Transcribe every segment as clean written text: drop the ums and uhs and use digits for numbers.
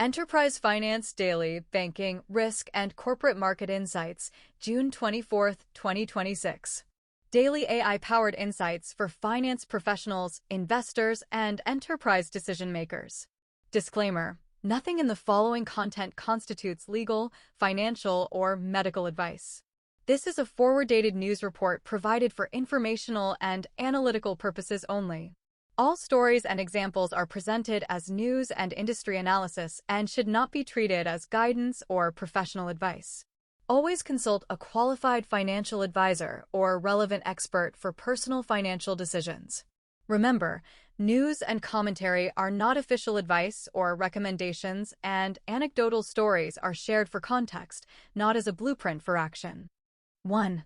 Enterprise Finance Daily Banking, Risk, and Corporate Market Insights, June 24, 2026. Daily AI-powered insights for finance professionals, investors, and enterprise decision-makers. Disclaimer: nothing in the following content constitutes legal, financial, or medical advice. This is a forward-dated news report provided for informational and analytical purposes only. All stories and examples are presented as news and industry analysis and should not be treated as guidance or professional advice. Always consult a qualified financial advisor or relevant expert for personal financial decisions. Remember, news and commentary are not official advice or recommendations, and anecdotal stories are shared for context, not as a blueprint for action. 1.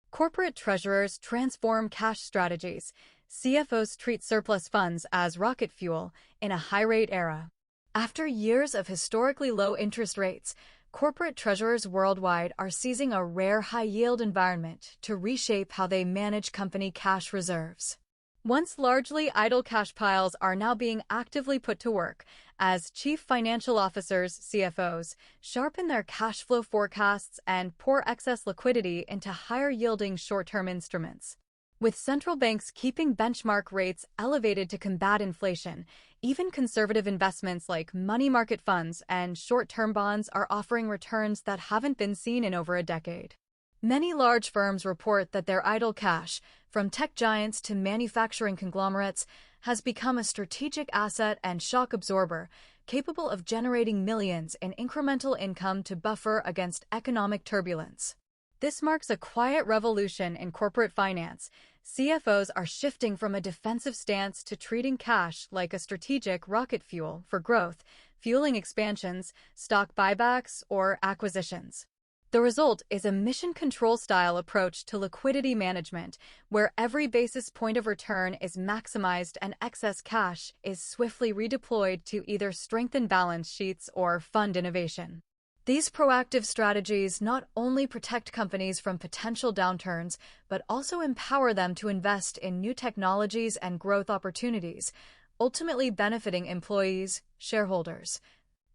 Corporate treasurers transform cash strategies. CFOs treat surplus funds as rocket fuel in a high-rate era. After years of historically low interest rates, corporate treasurers worldwide are seizing a rare high-yield environment to reshape how they manage company cash reserves. Once largely idle cash piles are now being actively put to work as chief financial officers, CFOs, sharpen their cash flow forecasts and pour excess liquidity into higher-yielding short-term instruments. With central banks keeping benchmark rates elevated to combat inflation, even conservative investments like money market funds and short-term bonds are offering returns that haven't been seen in over a decade. Many large firms report that their idle cash, from tech giants to manufacturing conglomerates, has become a strategic asset and shock absorber, capable of generating millions in incremental income to buffer against economic turbulence. This marks a quiet revolution in corporate finance. CFOs are shifting from a defensive stance to treating cash like a strategic rocket fuel for growth, fueling expansions, stock buybacks, or acquisitions. The result is a mission control style approach to liquidity management, where every basis point of return is maximized and excess cash is swiftly redeployed to either strengthen balance sheets or fund innovation. These proactive strategies not only protect companies from potential downturns, but also empower them to invest in new technologies and growth opportunities, ultimately benefiting employees, shareholders,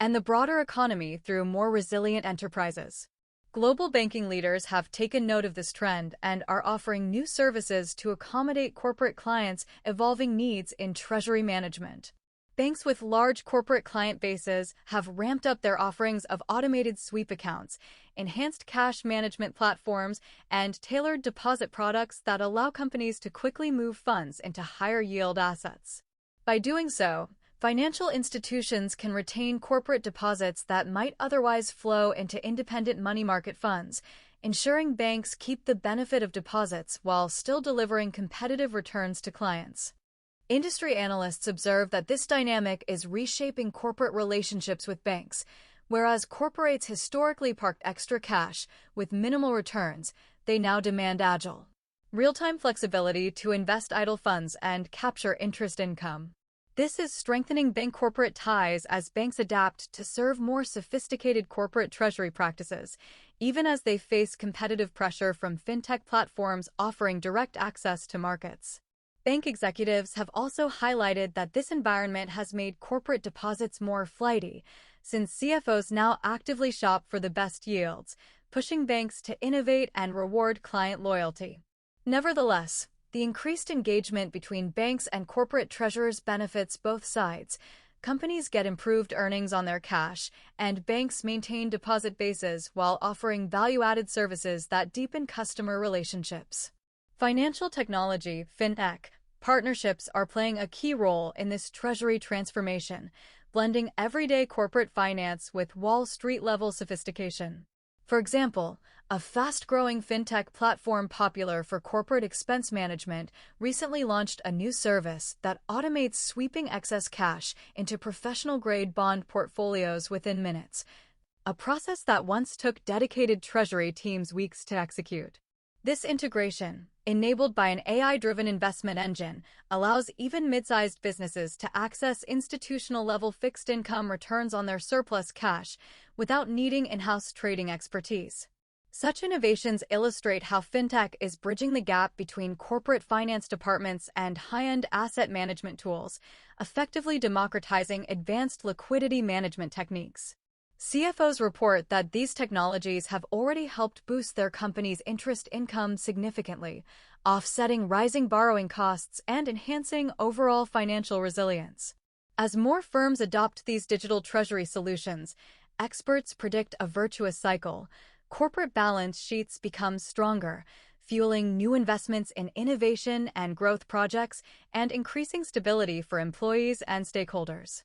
and the broader economy through more resilient enterprises. Global banking leaders have taken note of this trend and are offering new services to accommodate corporate clients' evolving needs in treasury management. Banks with large corporate client bases have ramped up their offerings of automated sweep accounts, enhanced cash management platforms, and tailored deposit products that allow companies to quickly move funds into higher-yield assets. By doing so, financial institutions can retain corporate deposits that might otherwise flow into independent money market funds, ensuring banks keep the benefit of deposits while still delivering competitive returns to clients. Industry analysts observe that this dynamic is reshaping corporate relationships with banks. Whereas corporates historically parked extra cash with minimal returns, they now demand agile, real-time flexibility to invest idle funds and capture interest income. This is strengthening bank-corporate ties as banks adapt to serve more sophisticated corporate treasury practices, even as they face competitive pressure from fintech platforms offering direct access to markets. Bank executives have also highlighted that this environment has made corporate deposits more flighty, since CFOs now actively shop for the best yields, pushing banks to innovate and reward client loyalty. Nevertheless, the increased engagement between banks and corporate treasurers benefits both sides. Companies get improved earnings on their cash, and banks maintain deposit bases while offering value-added services that deepen customer relationships. Financial technology, fintech, partnerships are playing a key role in this treasury transformation, blending everyday corporate finance with Wall Street-level sophistication. For example, a fast-growing fintech platform popular for corporate expense management recently launched a new service that automates sweeping excess cash into professional-grade bond portfolios within minutes, a process that once took dedicated treasury teams weeks to execute. This integration, enabled by an AI-driven investment engine, allows even mid-sized businesses to access institutional-level fixed-income returns on their surplus cash without needing in-house trading expertise. Such innovations illustrate how fintech is bridging the gap between corporate finance departments and high-end asset management tools, effectively democratizing advanced liquidity management techniques. CFOs report that these technologies have already helped boost their company's interest income significantly, offsetting rising borrowing costs and enhancing overall financial resilience. As more firms adopt these digital treasury solutions, experts predict a virtuous cycle. Corporate balance sheets become stronger, fueling new investments in innovation and growth projects and increasing stability for employees and stakeholders.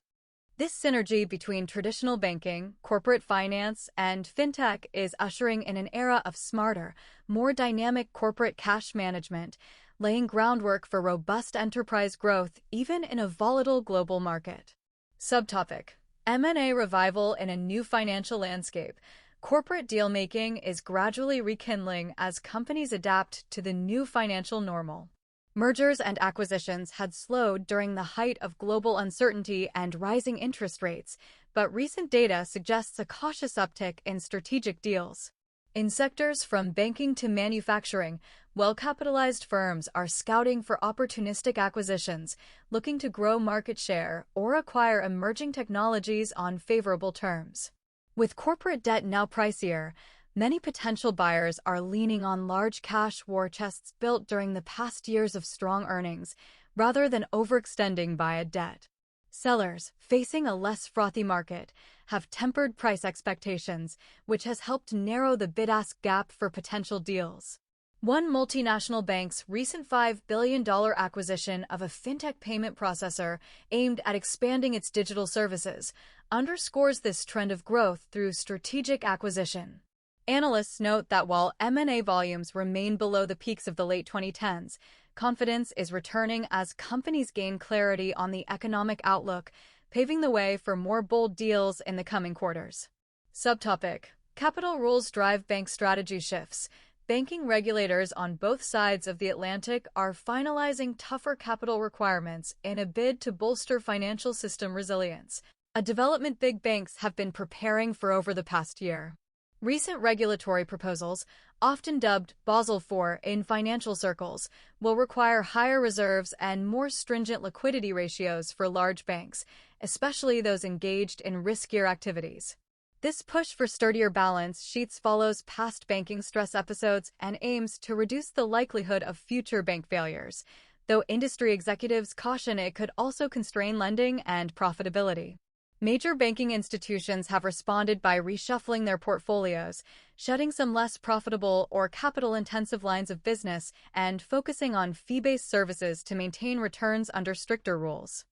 This synergy between traditional banking, corporate finance, and fintech is ushering in an era of smarter, more dynamic corporate cash management, laying groundwork for robust enterprise growth even in a volatile global market. Subtopic: M&A revival in a new financial landscape. Corporate deal-making is gradually rekindling as companies adapt to the new financial normal. Mergers and acquisitions had slowed during the height of global uncertainty and rising interest rates, but recent data suggests a cautious uptick in strategic deals. In sectors from banking to manufacturing, well-capitalized firms are scouting for opportunistic acquisitions, looking to grow market share or acquire emerging technologies on favorable terms. With corporate debt now pricier, many potential buyers are leaning on large cash war chests built during the past years of strong earnings, rather than overextending via debt. Sellers, facing a less frothy market, have tempered price expectations, which has helped narrow the bid-ask gap for potential deals. One multinational bank's recent $5 billion acquisition of a fintech payment processor aimed at expanding its digital services underscores this trend of growth through strategic acquisition. Analysts note that while M&A volumes remain below the peaks of the late 2010s, confidence is returning as companies gain clarity on the economic outlook, paving the way for more bold deals in the coming quarters. Subtopic: Capital rules drive bank strategy shifts. Banking regulators on both sides of the Atlantic are finalizing tougher capital requirements in a bid to bolster financial system resilience, a development big banks have been preparing for over the past year. Recent regulatory proposals, often dubbed Basel IV in financial circles, will require higher reserves and more stringent liquidity ratios for large banks, especially those engaged in riskier activities. This push for sturdier balance sheets follows past banking stress episodes and aims to reduce the likelihood of future bank failures, though industry executives caution it could also constrain lending and profitability. Major banking institutions have responded by reshuffling their portfolios, shedding some less profitable or capital-intensive lines of business and focusing on fee-based services to maintain returns under stricter rules.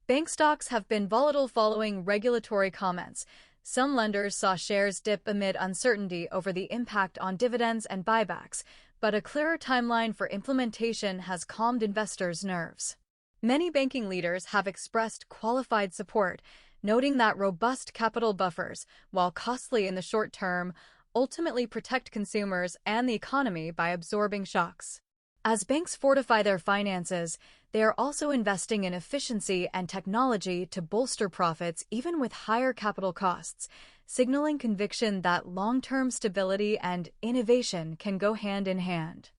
Bank stocks have been volatile following regulatory comments. Some lenders saw shares dip amid uncertainty over the impact on dividends and buybacks, but a clearer timeline for implementation has calmed investors' nerves. Many banking leaders have expressed qualified support, noting that robust capital buffers, while costly in the short term, ultimately protect consumers and the economy by absorbing shocks. As banks fortify their finances, they are also investing in efficiency and technology to bolster profits even with higher capital costs, signaling conviction that long-term stability and innovation can go hand in hand.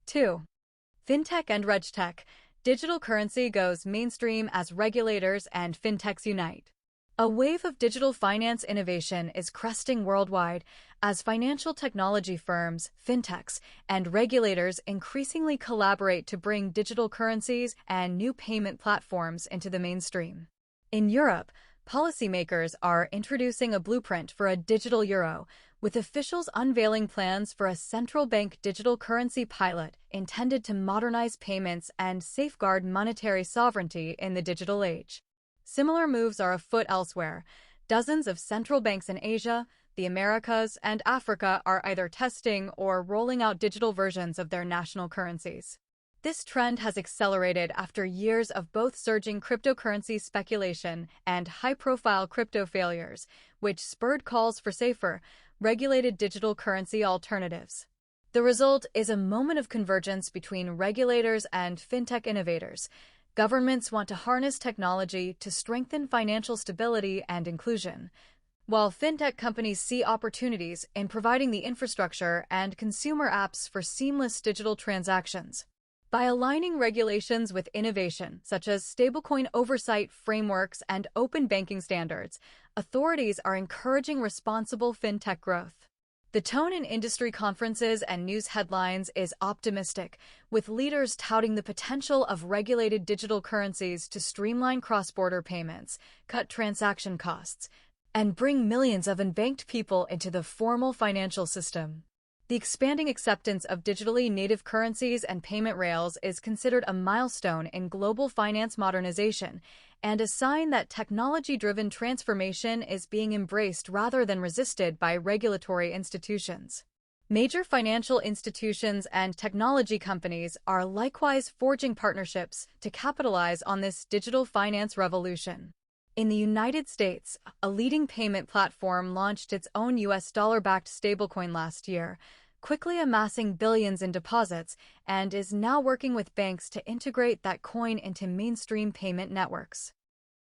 2. Fintech and RegTech. Digital currency goes mainstream as regulators and fintechs unite. A wave of digital finance innovation is cresting worldwide as financial technology firms, fintechs, and regulators increasingly collaborate to bring digital currencies and new payment platforms into the mainstream. In Europe, policymakers are introducing a blueprint for a digital euro, with officials unveiling plans for a central bank digital currency pilot intended to modernize payments and safeguard monetary sovereignty in the digital age. Similar moves are afoot elsewhere. Dozens of central banks in Asia, the Americas, and Africa are either testing or rolling out digital versions of their national currencies. This trend has accelerated after years of both surging cryptocurrency speculation and high-profile crypto failures, which spurred calls for safer, regulated digital currency alternatives. The result is a moment of convergence between regulators and fintech innovators. Governments want to harness technology to strengthen financial stability and inclusion. while fintech companies see opportunities in providing the infrastructure and consumer apps for seamless digital transactions. By aligning regulations with innovation, such as stablecoin oversight frameworks and open banking standards, authorities are encouraging responsible fintech growth. The tone in industry conferences and news headlines is optimistic, with leaders touting the potential of regulated digital currencies to streamline cross-border payments, cut transaction costs, and bring millions of unbanked people into the formal financial system. The expanding acceptance of digitally native currencies and payment rails is considered a milestone in global finance modernization and a sign that technology-driven transformation is being embraced rather than resisted by regulatory institutions. Major financial institutions and technology companies are likewise forging partnerships to capitalize on this digital finance revolution. In the United States, a leading payment platform launched its own US dollar-backed stablecoin last year, quickly amassing billions in deposits, and is now working with banks to integrate that coin into mainstream payment networks.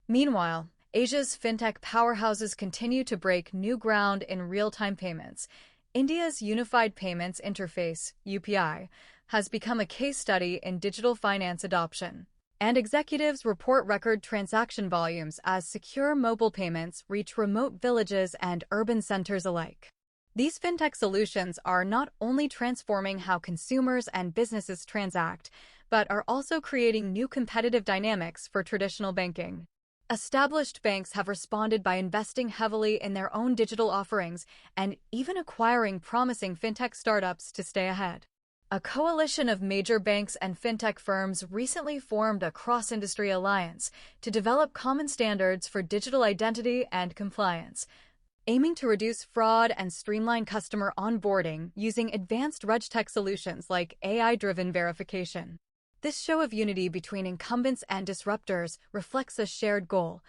Meanwhile, Asia's fintech powerhouses continue to break new ground in real-time payments. India's Unified Payments Interface, UPI, has become a case study in digital finance adoption, and executives report record transaction volumes as secure mobile payments reach remote villages and urban centers alike. These fintech solutions are not only transforming how consumers and businesses transact, but are also creating new competitive dynamics for traditional banking. Established banks have responded by investing heavily in their own digital offerings and even acquiring promising fintech startups to stay ahead. A coalition of major banks and fintech firms recently formed a cross-industry alliance to develop common standards for digital identity and compliance, aiming to reduce fraud and streamline customer onboarding using advanced RegTech solutions like AI-driven verification. This show of unity between incumbents and disruptors reflects a shared goal: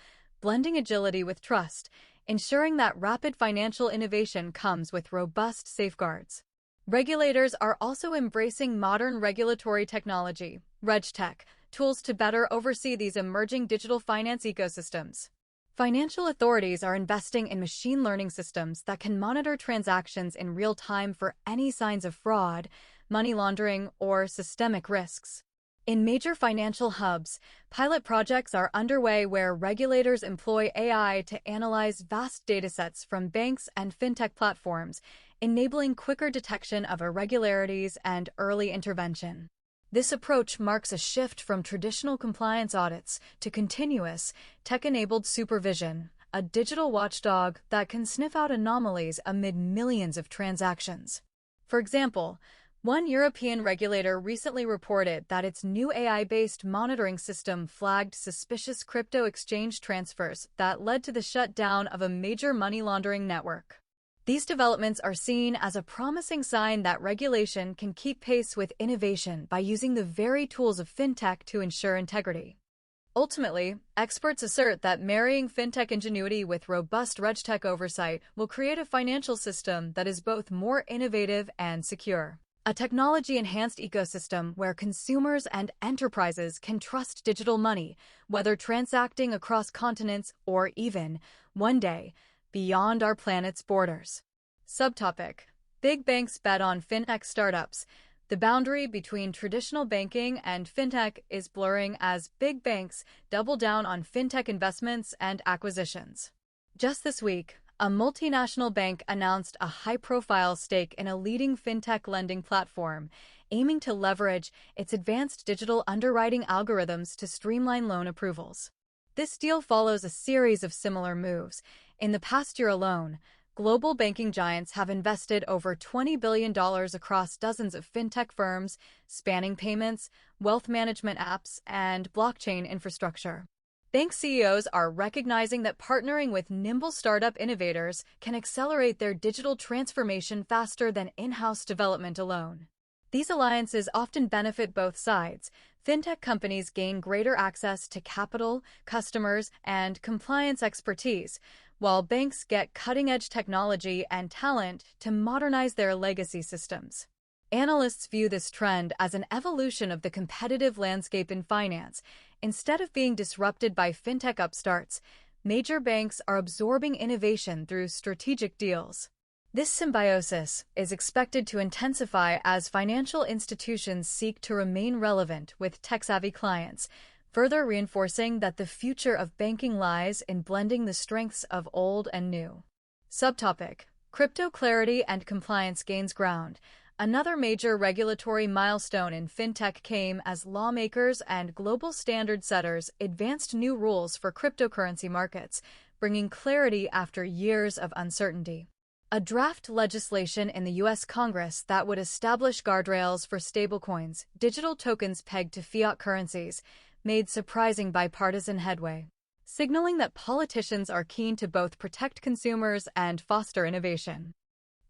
blending agility with trust, ensuring that rapid financial innovation comes with robust safeguards. Regulators are also embracing modern regulatory technology, RegTech, tools to better oversee these emerging digital finance ecosystems. Financial authorities are investing in machine learning systems that can monitor transactions in real time for any signs of fraud, money laundering, or systemic risks. In major financial hubs, pilot projects are underway where regulators employ AI to analyze vast datasets from banks and fintech platforms, enabling quicker detection of irregularities and early intervention. This approach marks a shift from traditional compliance audits to continuous, tech-enabled supervision, a digital watchdog that can sniff out anomalies amid millions of transactions. For example, one European regulator recently reported that its new AI-based monitoring system flagged suspicious crypto exchange transfers that led to the shutdown of a major money laundering network. These developments are seen as a promising sign that regulation can keep pace with innovation by using the very tools of fintech to ensure integrity. Ultimately, experts assert that marrying fintech ingenuity with robust RegTech oversight will create a financial system that is both more innovative and secure. A technology-enhanced ecosystem where consumers and enterprises can trust digital money, whether transacting across continents or even, one day, beyond our planet's borders. Subtopic: Big banks bet on fintech startups. The boundary between traditional banking and fintech is blurring as big banks double down on fintech investments and acquisitions. Just this week, a multinational bank announced a high-profile stake in a leading fintech lending platform, aiming to leverage its advanced digital underwriting algorithms to streamline loan approvals. This deal follows a series of similar moves. In the past year alone, global banking giants have invested over $20 billion across dozens of fintech firms, spanning payments, wealth management apps, and blockchain infrastructure. Bank CEOs are recognizing that partnering with nimble startup innovators can accelerate their digital transformation faster than in-house development alone. These alliances often benefit both sides. Fintech companies gain greater access to capital, customers, and compliance expertise, while banks get cutting-edge technology and talent to modernize their legacy systems. Analysts view this trend as an evolution of the competitive landscape in finance. Instead of being disrupted by fintech upstarts, Major banks are absorbing innovation through strategic deals. This symbiosis is expected to intensify as financial institutions seek to remain relevant with tech-savvy clients, further reinforcing that the future of banking lies in blending the strengths of old and new. Subtopic: Crypto clarity and compliance gains ground. Another major regulatory milestone in fintech came as lawmakers and global standard setters advanced new rules for cryptocurrency markets, bringing clarity after years of uncertainty. A draft legislation in the U.S. Congress that would establish guardrails for stablecoins, digital tokens pegged to fiat currencies, made surprising bipartisan headway, signaling that politicians are keen to both protect consumers and foster innovation.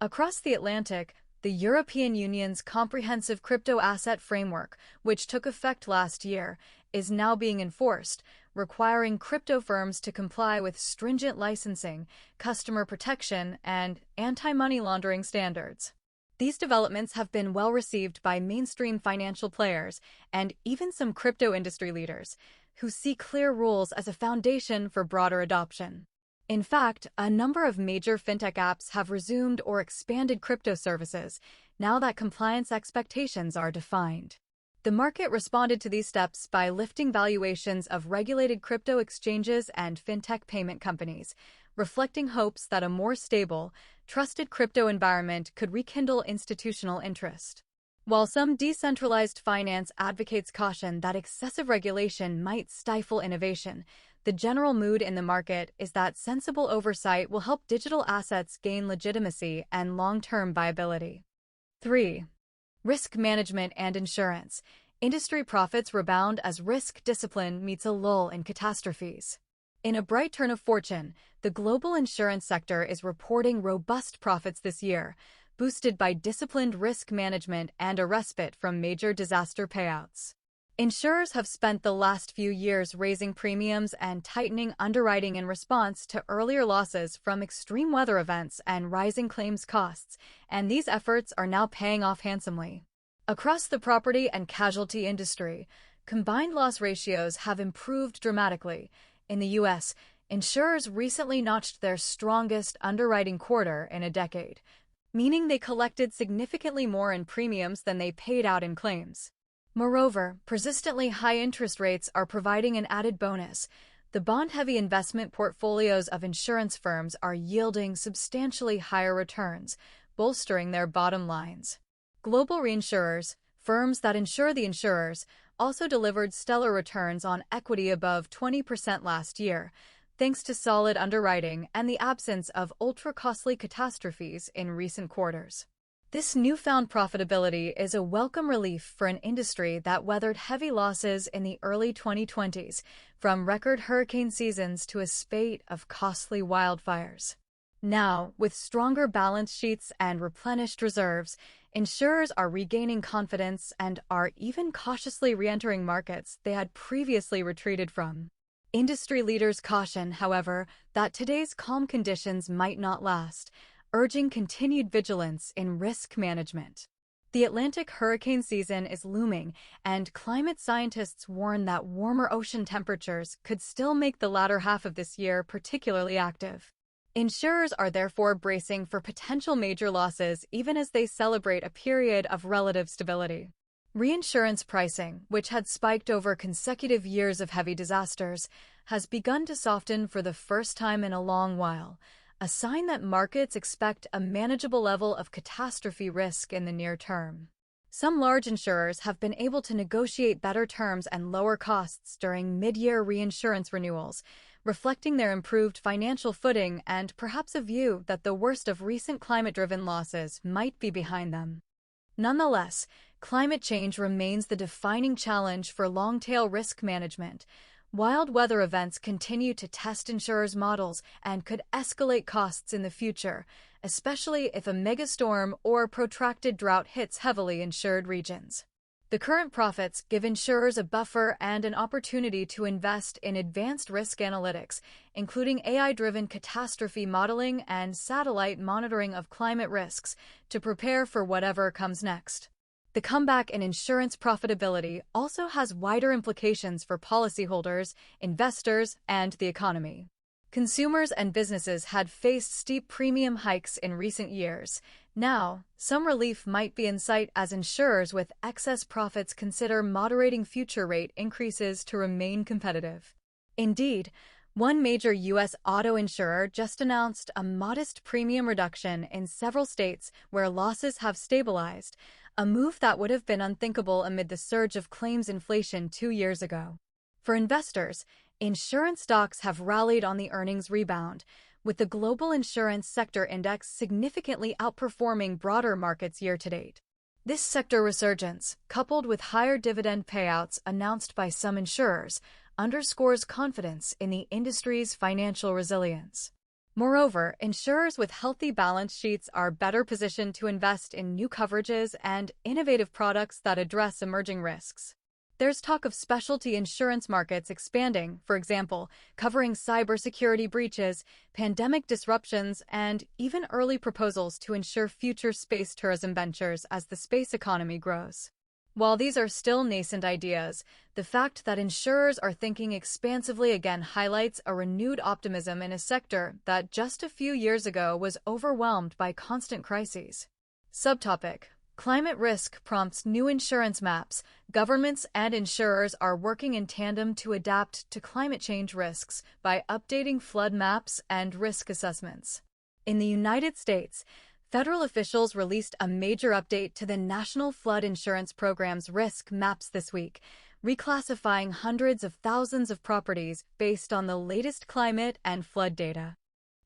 Across the Atlantic, the European Union's comprehensive crypto asset framework, which took effect last year, is now being enforced, requiring crypto firms to comply with stringent licensing, customer protection, and anti-money laundering standards. These developments have been well received by mainstream financial players and even some crypto industry leaders, who see clear rules as a foundation for broader adoption. In fact, a number of major fintech apps have resumed or expanded crypto services, now that compliance expectations are defined. The market responded to these steps by lifting valuations of regulated crypto exchanges and fintech payment companies, reflecting hopes that a more stable, trusted crypto environment could rekindle institutional interest. While some decentralized finance advocates caution that excessive regulation might stifle innovation, the general mood in the market is that sensible oversight will help digital assets gain legitimacy and long-term viability. 3. Risk management and insurance. Industry profits rebound as risk discipline meets a lull in catastrophes. In a bright turn of fortune, the global insurance sector is reporting robust profits this year, boosted by disciplined risk management and a respite from major disaster payouts. Insurers have spent the last few years raising premiums and tightening underwriting in response to earlier losses from extreme weather events and rising claims costs, and these efforts are now paying off handsomely. Across the property and casualty industry, combined loss ratios have improved dramatically. In the U.S., insurers recently notched their strongest underwriting quarter in a decade, meaning they collected significantly more in premiums than they paid out in claims. Moreover, persistently high interest rates are providing an added bonus. The bond-heavy investment portfolios of insurance firms are yielding substantially higher returns, bolstering their bottom lines. Global reinsurers, firms that insure the insurers, also delivered stellar returns on equity above 20% last year, thanks to solid underwriting and the absence of ultra-costly catastrophes in recent quarters. This newfound profitability is a welcome relief for an industry that weathered heavy losses in the early 2020s, from record hurricane seasons to a spate of costly wildfires. Now, with stronger balance sheets and replenished reserves, insurers are regaining confidence and are even cautiously re-entering markets they had previously retreated from. Industry leaders caution, however, that today's calm conditions might not last, urging continued vigilance in risk management. The Atlantic hurricane season is looming, and climate scientists warn that warmer ocean temperatures could still make the latter half of this year particularly active. Insurers are therefore bracing for potential major losses even as they celebrate a period of relative stability. Reinsurance pricing, which had spiked over consecutive years of heavy disasters, has begun to soften for the first time in a long while, a sign that markets expect a manageable level of catastrophe risk in the near term. Some large insurers have been able to negotiate better terms and lower costs during mid-year reinsurance renewals, reflecting their improved financial footing and perhaps a view that the worst of recent climate-driven losses might be behind them. Nonetheless, climate change remains the defining challenge for long-tail risk management. Wild weather events continue to test insurers' models and could escalate costs in the future, especially if a megastorm or protracted drought hits heavily insured regions. The current profits give insurers a buffer and an opportunity to invest in advanced risk analytics, including AI-driven catastrophe modeling and satellite monitoring of climate risks, to prepare for whatever comes next. The comeback in insurance profitability also has wider implications for policyholders, investors, and the economy. Consumers and businesses had faced steep premium hikes in recent years. Now, some relief might be in sight as insurers with excess profits consider moderating future rate increases to remain competitive. Indeed, one major U.S. auto insurer just announced a modest premium reduction in several states where losses have stabilized, a move that would have been unthinkable amid the surge of claims inflation 2 years ago. For investors, insurance stocks have rallied on the earnings rebound, with the global insurance sector index significantly outperforming broader markets year-to-date. This sector resurgence, coupled with higher dividend payouts announced by some insurers, underscores confidence in the industry's financial resilience. Moreover, insurers with healthy balance sheets are better positioned to invest in new coverages and innovative products that address emerging risks. There's talk of specialty insurance markets expanding, for example, covering cybersecurity breaches, pandemic disruptions, and even early proposals to ensure future space tourism ventures as the space economy grows. While these are still nascent ideas, the fact that insurers are thinking expansively again highlights a renewed optimism in a sector that just a few years ago was overwhelmed by constant crises. Subtopic: Climate risk prompts new insurance maps. Governments and insurers are working in tandem to adapt to climate change risks by updating flood maps and risk assessments. In the United States, federal officials released a major update to the National Flood Insurance Program's risk maps this week, reclassifying hundreds of thousands of properties based on the latest climate and flood data.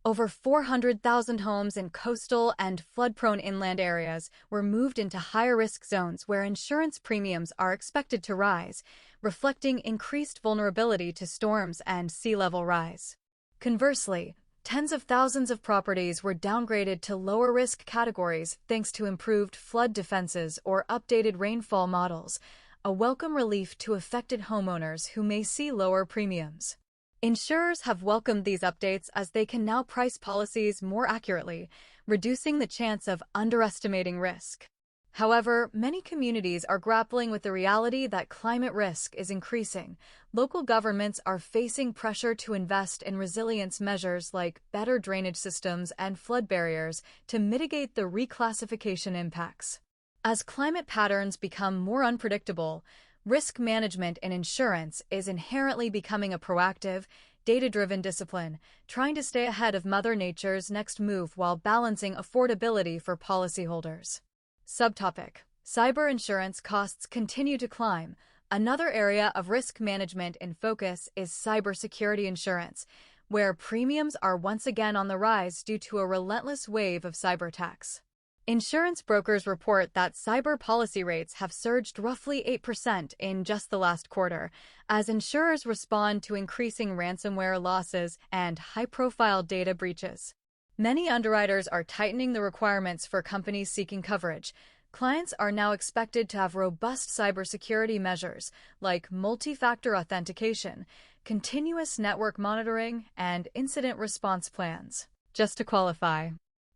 Over 400,000 homes in coastal and flood-prone inland areas were moved into higher-risk zones where insurance premiums are expected to rise, reflecting increased vulnerability to storms and sea level rise. Conversely, tens of thousands of properties were downgraded to lower-risk categories thanks to improved flood defenses or updated rainfall models, a welcome relief to affected homeowners who may see lower premiums. Insurers have welcomed these updates as they can now price policies more accurately, reducing the chance of underestimating risk. However, many communities are grappling with the reality that climate risk is increasing. Local governments are facing pressure to invest in resilience measures like better drainage systems and flood barriers to mitigate the reclassification impacts. As climate patterns become more unpredictable, risk management in insurance is inherently becoming a proactive, data-driven discipline, trying to stay ahead of Mother Nature's next move while balancing affordability for policyholders. Subtopic: Cyber insurance costs continue to climb. Another area of risk management in focus is cybersecurity insurance, where premiums are once again on the rise due to a relentless wave of cyber attacks. Insurance brokers report that cyber policy rates have surged roughly 8% in just the last quarter, as insurers respond to increasing ransomware losses and high-profile data breaches. Many underwriters are tightening the requirements for companies seeking coverage. Clients are now expected to have robust cybersecurity measures like multi-factor authentication, continuous network monitoring, and incident response plans. Just to qualify,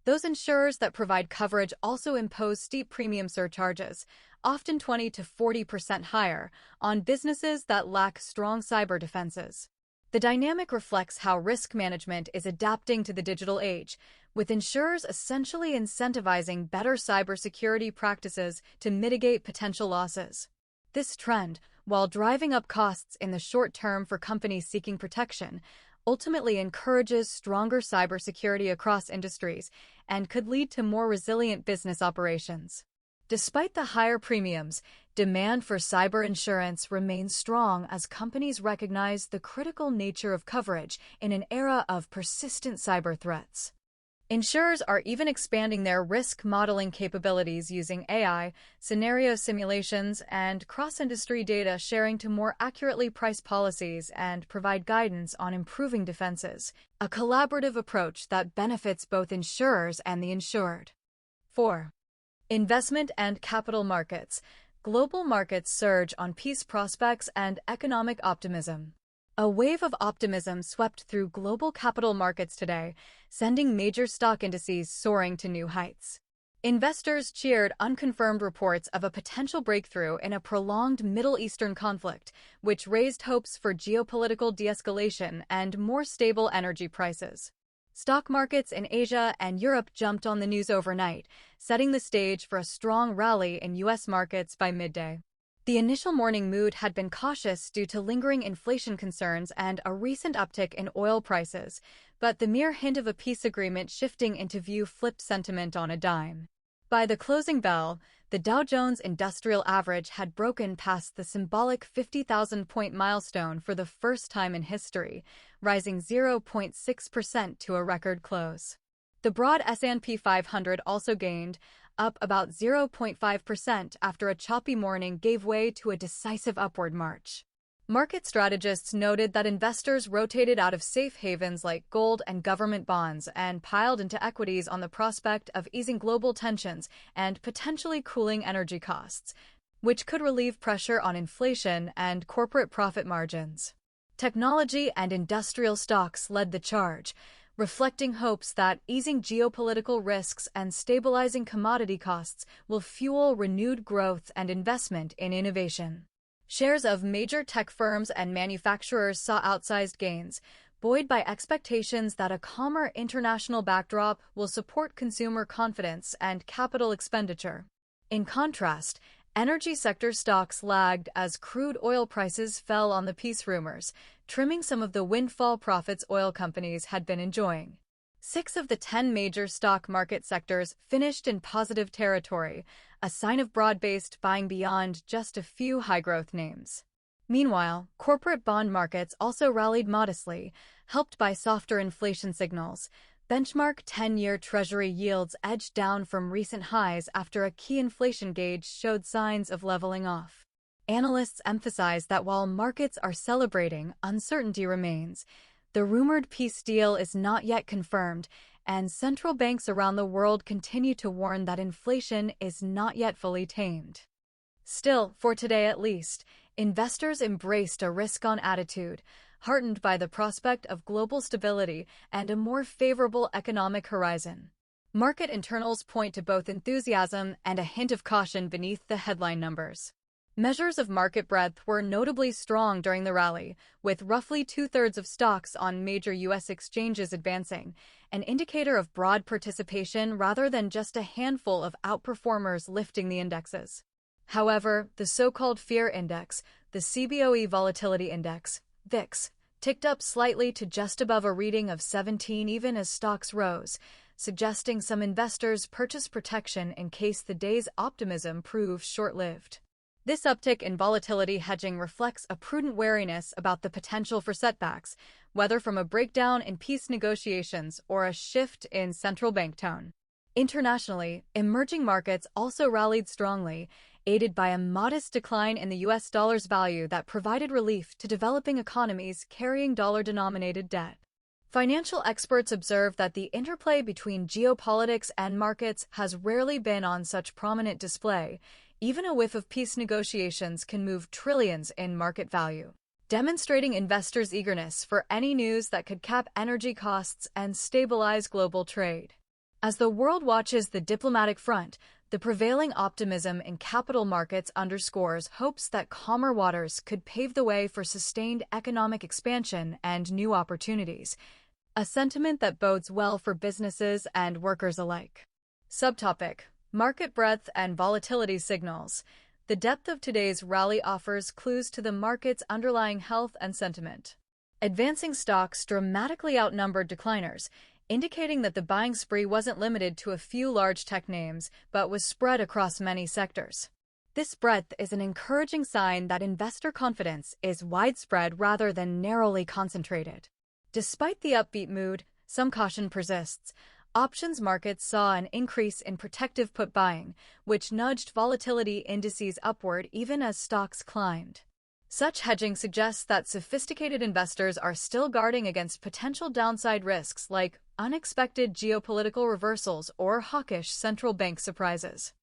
those insurers that provide coverage also impose steep premium surcharges, often 20 to 40% higher, on businesses that lack strong cyber defenses. The dynamic reflects how risk management is adapting to the digital age, with insurers essentially incentivizing better cybersecurity practices to mitigate potential losses. This trend, while driving up costs in the short term for companies seeking protection, ultimately encourages stronger cybersecurity across industries and could lead to more resilient business operations. Despite the higher premiums, demand for cyber insurance remains strong as companies recognize the critical nature of coverage in an era of persistent cyber threats. Insurers are even expanding their risk modeling capabilities using AI, scenario simulations, and cross-industry data sharing to more accurately price policies and provide guidance on improving defenses, a collaborative approach that benefits both insurers and the insured. 4. Investment and capital markets. Global markets surge on peace prospects and economic optimism. A wave of optimism swept through global capital markets today, sending major stock indices soaring to new heights. Investors cheered unconfirmed reports of a potential breakthrough in a prolonged Middle Eastern conflict, which raised hopes for geopolitical de-escalation and more stable energy prices. Stock markets in Asia and Europe jumped on the news overnight, setting the stage for a strong rally in U.S. markets by midday. The initial morning mood had been cautious due to lingering inflation concerns and a recent uptick in oil prices, but the mere hint of a peace agreement shifting into view flipped sentiment on a dime. By the closing bell, the Dow Jones Industrial Average had broken past the symbolic 50,000-point milestone for the first time in history, rising 0.6% to a record close. The broad S&P 500 also gained, up about 0.5% after a choppy morning gave way to a decisive upward march. Market strategists noted that investors rotated out of safe havens like gold and government bonds and piled into equities on the prospect of easing global tensions and potentially cooling energy costs, which could relieve pressure on inflation and corporate profit margins. Technology and industrial stocks led the charge, reflecting hopes that easing geopolitical risks and stabilizing commodity costs will fuel renewed growth and investment in innovation. Shares of major tech firms and manufacturers saw outsized gains, buoyed by expectations that a calmer international backdrop will support consumer confidence and capital expenditure. In contrast, energy sector stocks lagged as crude oil prices fell on the peace rumors, trimming some of the windfall profits oil companies had been enjoying. 6 of the 10 major stock market sectors finished in positive territory, a sign of broad-based buying beyond just a few high-growth names. Meanwhile, corporate bond markets also rallied modestly, helped by softer inflation signals. Benchmark 10-year Treasury yields edged down from recent highs after a key inflation gauge showed signs of leveling off. Analysts emphasize that while markets are celebrating, uncertainty remains. The rumored peace deal is not yet confirmed, and central banks around the world continue to warn that inflation is not yet fully tamed. Still, for today at least, investors embraced a risk-on attitude, heartened by the prospect of global stability and a more favorable economic horizon. Market internals point to both enthusiasm and a hint of caution beneath the headline numbers. Measures of market breadth were notably strong during the rally, with roughly 2/3 of stocks on major U.S. exchanges advancing, an indicator of broad participation rather than just a handful of outperformers lifting the indexes. However, the so-called fear index, the CBOE Volatility Index, VIX, ticked up slightly to just above a reading of 17 even as stocks rose, suggesting some investors purchased protection in case the day's optimism proved short-lived. This uptick in volatility hedging reflects a prudent wariness about the potential for setbacks, whether from a breakdown in peace negotiations or a shift in central bank tone. Internationally, emerging markets also rallied strongly, aided by a modest decline in the U.S. dollar's value that provided relief to developing economies carrying dollar-denominated debt. Financial experts observe that the interplay between geopolitics and markets has rarely been on such prominent display. Even a whiff of peace negotiations can move trillions in market value, demonstrating investors' eagerness for any news that could cap energy costs and stabilize global trade. As the world watches the diplomatic front, the prevailing optimism in capital markets underscores hopes that calmer waters could pave the way for sustained economic expansion and new opportunities, a sentiment that bodes well for businesses and workers alike. Subtopic: Market breadth and volatility signals. The depth of today's rally offers clues to the market's underlying health and sentiment. Advancing stocks dramatically outnumbered decliners, indicating that the buying spree wasn't limited to a few large tech names, but was spread across many sectors. This breadth is an encouraging sign that investor confidence is widespread rather than narrowly concentrated. Despite the upbeat mood, some caution persists. Options markets saw an increase in protective put buying, which nudged volatility indices upward even as stocks climbed. Such hedging suggests that sophisticated investors are still guarding against potential downside risks like unexpected geopolitical reversals or hawkish central bank surprises.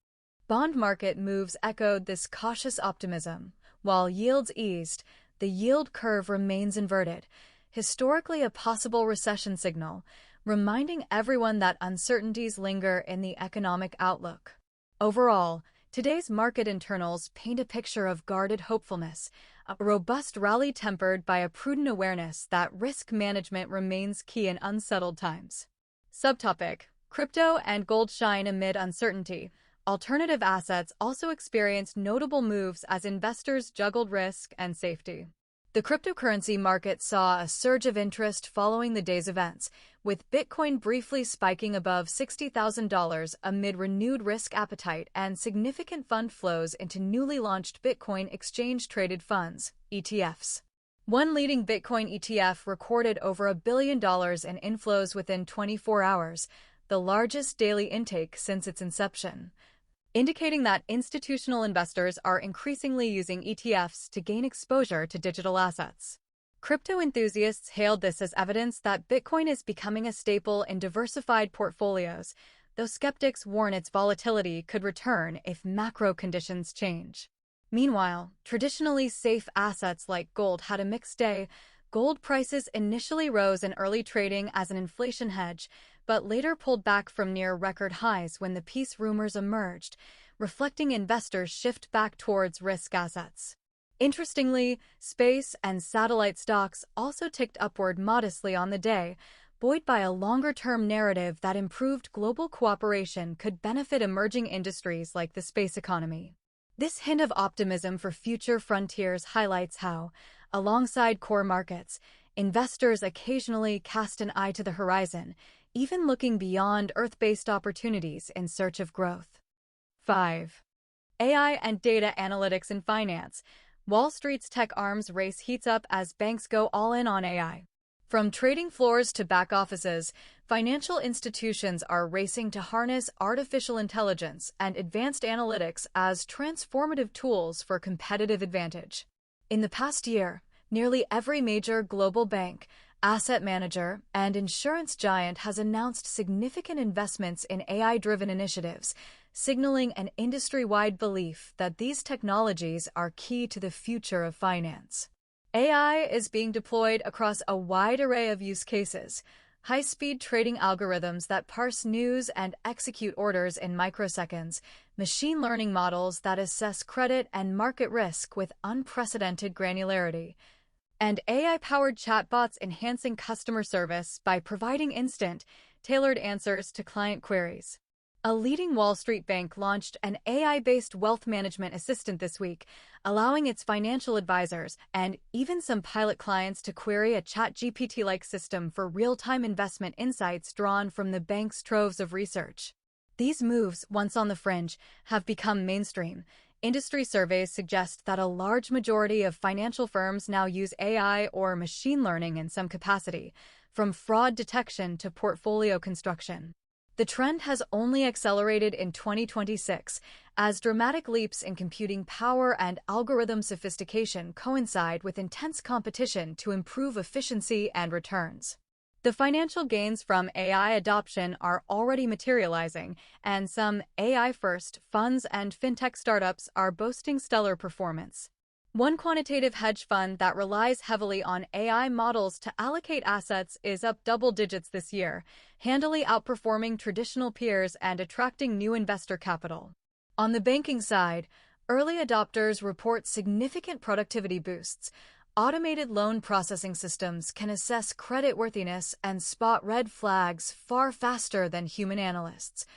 Bond market moves echoed this cautious optimism. While yields eased, the yield curve remains inverted, historically a possible recession signal, reminding everyone that uncertainties linger in the economic outlook. Overall, today's market internals paint a picture of guarded hopefulness, a robust rally tempered by a prudent awareness that risk management remains key in unsettled times. Subtopic: Crypto and gold shine amid uncertainty. Alternative assets also experienced notable moves as investors juggled risk and safety. The cryptocurrency market saw a surge of interest following the day's events, with Bitcoin briefly spiking above $60,000 amid renewed risk appetite and significant fund flows into newly launched Bitcoin exchange-traded funds, ETFs. One leading Bitcoin ETF recorded over $1 billion in inflows within 24 hours, the largest daily intake since its inception, indicating that institutional investors are increasingly using ETFs to gain exposure to digital assets. Crypto enthusiasts hailed this as evidence that Bitcoin is becoming a staple in diversified portfolios, though skeptics warn its volatility could return if macro conditions change. Meanwhile, traditionally safe assets like gold had a mixed day. Gold prices initially rose in early trading as an inflation hedge, but later pulled back from near record highs when the peace rumors emerged, reflecting investors' shift back towards risk assets. Interestingly, space and satellite stocks also ticked upward modestly on the day, buoyed by a longer-term narrative that improved global cooperation could benefit emerging industries like the space economy. This hint of optimism for future frontiers highlights how, alongside core markets, investors occasionally cast an eye to the horizon, even looking beyond Earth-based opportunities in search of growth. 5. AI and data analytics in finance. Wall Street's tech arms race heats up as banks go all in on AI. From trading floors to back offices, financial institutions are racing to harness artificial intelligence and advanced analytics as transformative tools for competitive advantage. In the past year, nearly every major global bank, asset manager, and insurance giant has announced significant investments in AI-driven initiatives, signaling an industry-wide belief that these technologies are key to the future of finance. AI is being deployed across a wide array of use cases: high-speed trading algorithms that parse news and execute orders in microseconds, machine learning models that assess credit and market risk with unprecedented granularity, and AI-powered chatbots enhancing customer service by providing instant, tailored answers to client queries. A leading Wall Street bank launched an AI-based wealth management assistant this week, allowing its financial advisors and even some pilot clients to query a ChatGPT-like system for real-time investment insights drawn from the bank's troves of research. These moves, once on the fringe, have become mainstream. Industry surveys suggest that a large majority of financial firms now use AI or machine learning in some capacity, from fraud detection to portfolio construction. The trend has only accelerated in 2026, as dramatic leaps in computing power and algorithm sophistication coincide with intense competition to improve efficiency and returns. The financial gains from AI adoption are already materializing, and some AI-first funds and fintech startups are boasting stellar performance. One quantitative hedge fund that relies heavily on AI models to allocate assets is up double digits this year, handily outperforming traditional peers and attracting new investor capital. On the banking side, early adopters report significant productivity boosts. Automated loan processing systems can assess creditworthiness and spot red flags far faster than human analysts,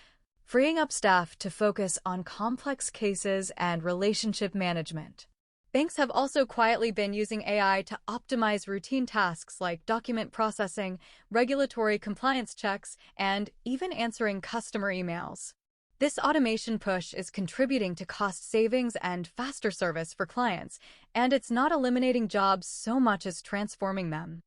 freeing up staff to focus on complex cases and relationship management. Banks have also quietly been using AI to optimize routine tasks like document processing, regulatory compliance checks, and even answering customer emails. This automation push is contributing to cost savings and faster service for clients, and it's not eliminating jobs so much as transforming them.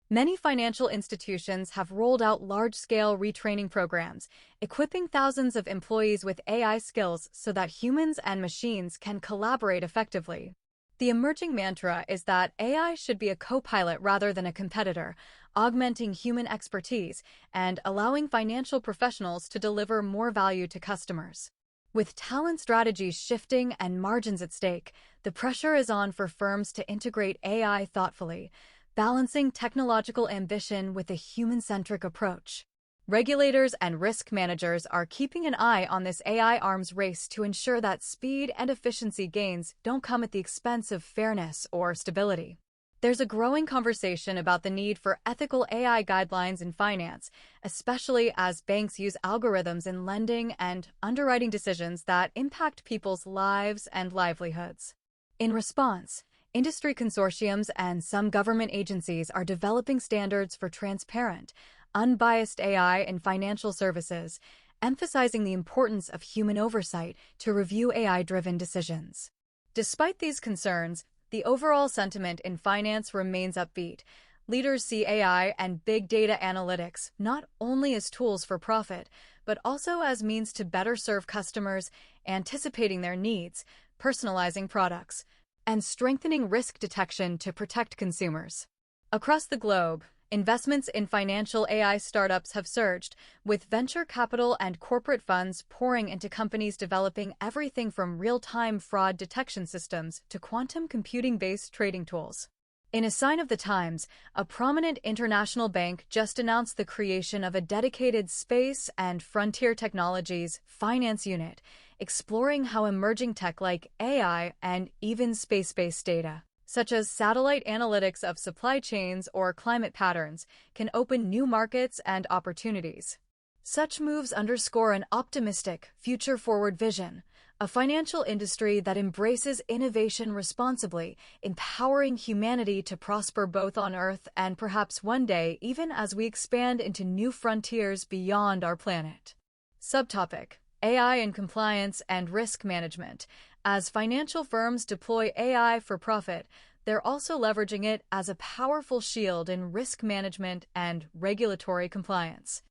Many financial institutions have rolled out large-scale retraining programs, equipping thousands of employees with AI skills so that humans and machines can collaborate effectively. The emerging mantra is that AI should be a co-pilot rather than a competitor, augmenting human expertise and allowing financial professionals to deliver more value to customers. With talent strategies shifting and margins at stake, the pressure is on for firms to integrate AI thoughtfully, balancing technological ambition with a human-centric approach. Regulators and risk managers are keeping an eye on this AI arms race to ensure that speed and efficiency gains don't come at the expense of fairness or stability. There's a growing conversation about the need for ethical AI guidelines in finance, especially as banks use algorithms in lending and underwriting decisions that impact people's lives and livelihoods. In response, industry consortiums and some government agencies are developing standards for transparent, unbiased AI in financial services, emphasizing the importance of human oversight to review AI-driven decisions. Despite these concerns, the overall sentiment in finance remains upbeat. Leaders see AI and big data analytics not only as tools for profit, but also as means to better serve customers, anticipating their needs, personalizing products, and strengthening risk detection to protect consumers. Across the globe, investments in financial AI startups have surged, with venture capital and corporate funds pouring into companies developing everything from real-time fraud detection systems to quantum computing-based trading tools. In a sign of the times, a prominent international bank just announced the creation of a dedicated space and frontier technologies finance unit, exploring how emerging tech like AI and even space-based data, such as satellite analytics of supply chains or climate patterns, can open new markets and opportunities. Such moves underscore an optimistic, future-forward vision, a financial industry that embraces innovation responsibly, empowering humanity to prosper both on Earth and perhaps one day even as we expand into new frontiers beyond our planet. Subtopic: AI in compliance and risk management. As financial firms deploy AI for profit, they're also leveraging it as a powerful shield in risk management and regulatory compliance.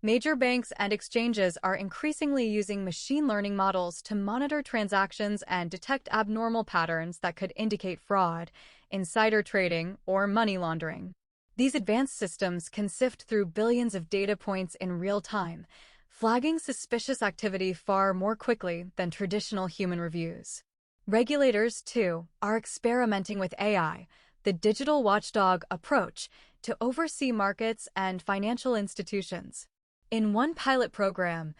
Major banks and exchanges are increasingly using machine learning models to monitor transactions and detect abnormal patterns that could indicate fraud, insider trading, or money laundering. These advanced systems can sift through billions of data points in real time, flagging suspicious activity far more quickly than traditional human reviews. Regulators, too, are experimenting with AI, the digital watchdog approach, to oversee markets and financial institutions. In one pilot program,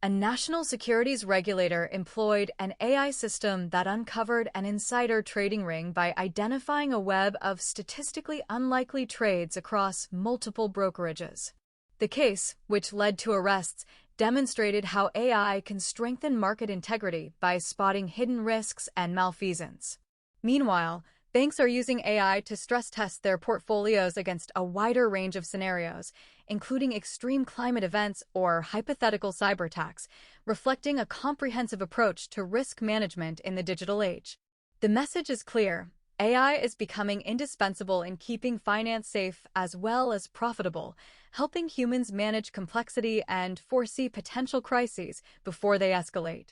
a national securities regulator employed an AI system that uncovered an insider trading ring by identifying a web of statistically unlikely trades across multiple brokerages. The case, which led to arrests, demonstrated how AI can strengthen market integrity by spotting hidden risks and malfeasance. Meanwhile, banks are using AI to stress test their portfolios against a wider range of scenarios, including extreme climate events or hypothetical cyberattacks, reflecting a comprehensive approach to risk management in the digital age. The message is clear: AI is becoming indispensable in keeping finance safe as well as profitable, helping humans manage complexity and foresee potential crises before they escalate.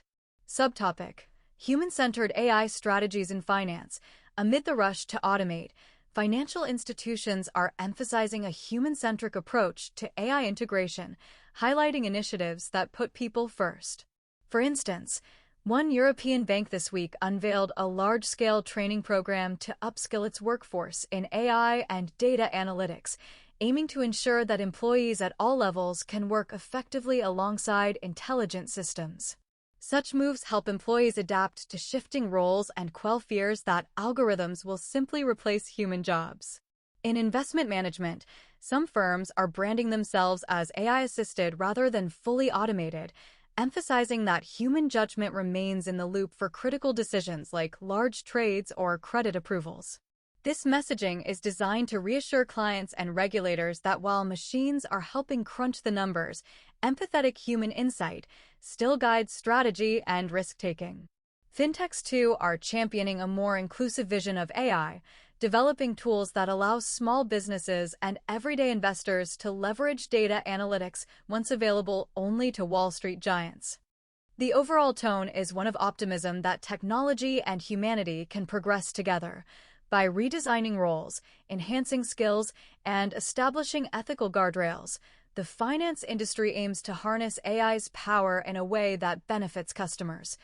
Subtopic: Human-centered AI strategies in finance. Amid the rush to automate, financial institutions are emphasizing a human-centric approach to AI integration, highlighting initiatives that put people first. For instance, one European bank this week unveiled a large-scale training program to upskill its workforce in AI and data analytics, aiming to ensure that employees at all levels can work effectively alongside intelligent systems. Such moves help employees adapt to shifting roles and quell fears that algorithms will simply replace human jobs. In investment management, some firms are branding themselves as AI-assisted rather than fully automated, emphasizing that human judgment remains in the loop for critical decisions like large trades or credit approvals. This messaging is designed to reassure clients and regulators that while machines are helping crunch the numbers, empathetic human insight still guides strategy and risk-taking. Fintechs, too, are championing a more inclusive vision of AI, developing tools that allow small businesses and everyday investors to leverage data analytics once available only to Wall Street giants. The overall tone is one of optimism that technology and humanity can progress together. By redesigning roles, enhancing skills, and establishing ethical guardrails, the finance industry aims to harness AI's power in a way that benefits customers,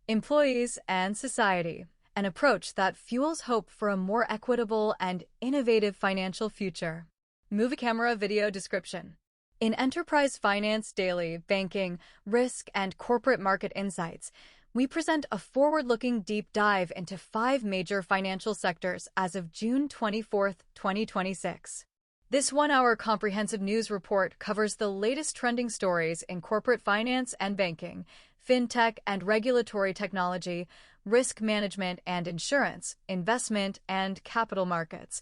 employees, and society, an approach that fuels hope for a more equitable and innovative financial future. Movie Camera Video Description. In Enterprise Finance Daily, Banking, Risk, and Corporate Market Insights, we present a forward-looking deep dive into 5 major financial sectors as of June 24, 2026. This one-hour comprehensive news report covers the latest trending stories in corporate finance and banking, fintech and regulatory technology, risk management and insurance, investment and capital markets,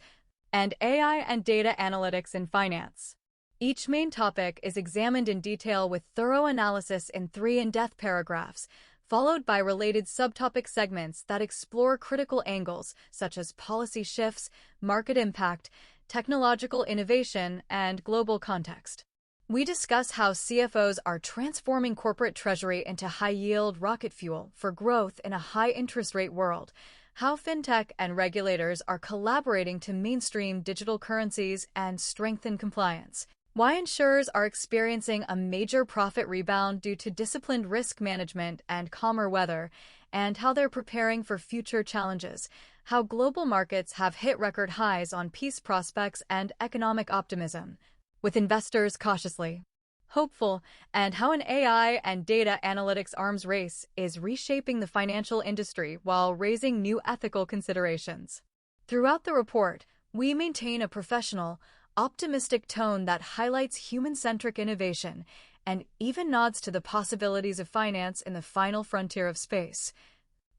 and AI and data analytics in finance. Each main topic is examined in detail with thorough analysis in 3 in-depth paragraphs, followed by related subtopic segments that explore critical angles such as policy shifts, market impact, technological innovation, and global context. We discuss how CFOs are transforming corporate treasury into high-yield rocket fuel for growth in a high-interest rate world, how fintech and regulators are collaborating to mainstream digital currencies and strengthen compliance, why insurers are experiencing a major profit rebound due to disciplined risk management and calmer weather, and how they're preparing for future challenges, how global markets have hit record highs on peace prospects and economic optimism, with investors cautiously hopeful, and how an AI and data analytics arms race is reshaping the financial industry while raising new ethical considerations. Throughout the report, we maintain a professional, optimistic tone that highlights human-centric innovation and even nods to the possibilities of finance in the final frontier of space,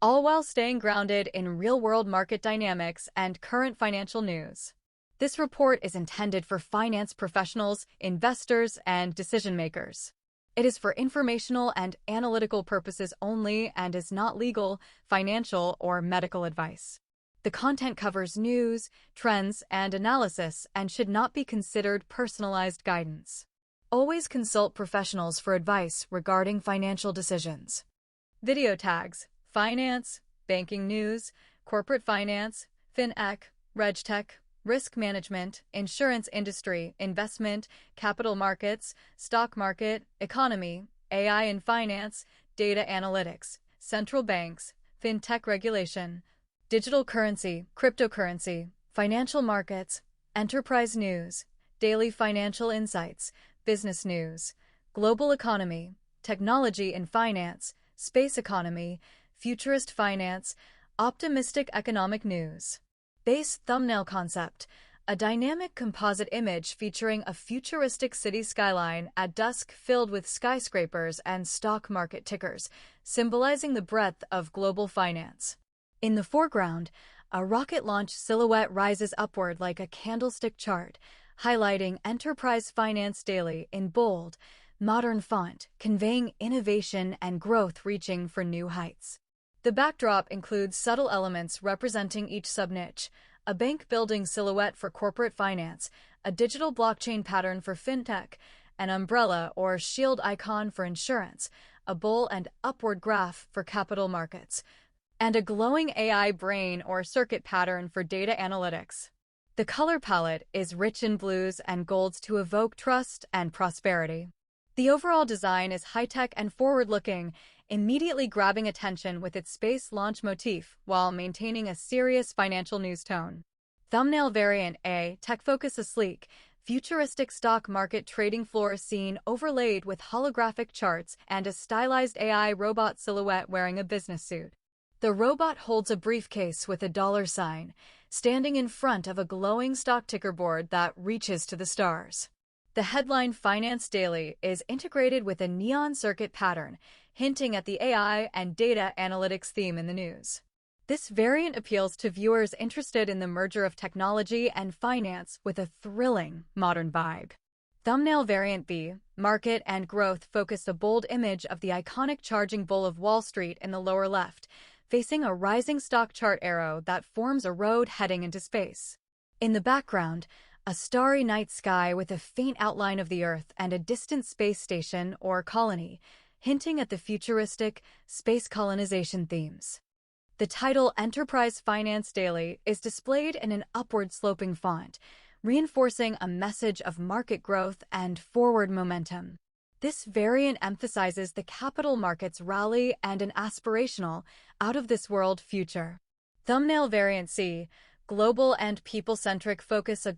all while staying grounded in real-world market dynamics and current financial news. This report is intended for finance professionals, investors, and decision-makers. It is for informational and analytical purposes only and is not legal, financial, or medical advice. The content covers news, trends, and analysis and should not be considered personalized guidance. Always consult professionals for advice regarding financial decisions. Video tags: finance, banking news, corporate finance, fintech, regtech, risk management, insurance industry, investment, capital markets, stock market, economy, AI and finance, data analytics, central banks, fintech regulation, digital currency, cryptocurrency, financial markets, enterprise news, daily financial insights, business news, global economy, technology and finance, space economy, futurist finance, optimistic economic news. Base thumbnail concept: a dynamic composite image featuring a futuristic city skyline at dusk filled with skyscrapers and stock market tickers, symbolizing the breadth of global finance. In the foreground, a rocket launch silhouette rises upward like a candlestick chart, highlighting Enterprise Finance Daily in bold, modern font, conveying innovation and growth reaching for new heights. The backdrop includes subtle elements representing each sub-niche: a bank building silhouette for corporate finance, a digital blockchain pattern for fintech, an umbrella or shield icon for insurance, a bull and upward graph for capital markets, and a glowing AI brain or circuit pattern for data analytics. The color palette is rich in blues and golds to evoke trust and prosperity. The overall design is high-tech and forward-looking, immediately grabbing attention with its space launch motif while maintaining a serious financial news tone. Thumbnail Variant A: Tech Focus: a sleek, futuristic stock market trading floor scene overlaid with holographic charts and a stylized AI robot silhouette wearing a business suit. The robot holds a briefcase with a dollar sign, standing in front of a glowing stock ticker board that reaches to the stars. The headline Finance Daily is integrated with a neon circuit pattern, hinting at the AI and data analytics theme in the news. This variant appeals to viewers interested in the merger of technology and finance with a thrilling, modern vibe. Thumbnail Variant B: Market and Growth focused a bold image of the iconic charging bull of Wall Street in the lower left, facing a rising stock chart arrow that forms a road heading into space. In the background, a starry night sky with a faint outline of the Earth and a distant space station or colony, hinting at the futuristic space colonization themes. The title Enterprise Finance Daily is displayed in an upward-sloping font, reinforcing a message of market growth and forward momentum. This variant emphasizes the capital markets rally and an aspirational, out-of-this-world future. Thumbnail variant C. Global and people-centric focus. A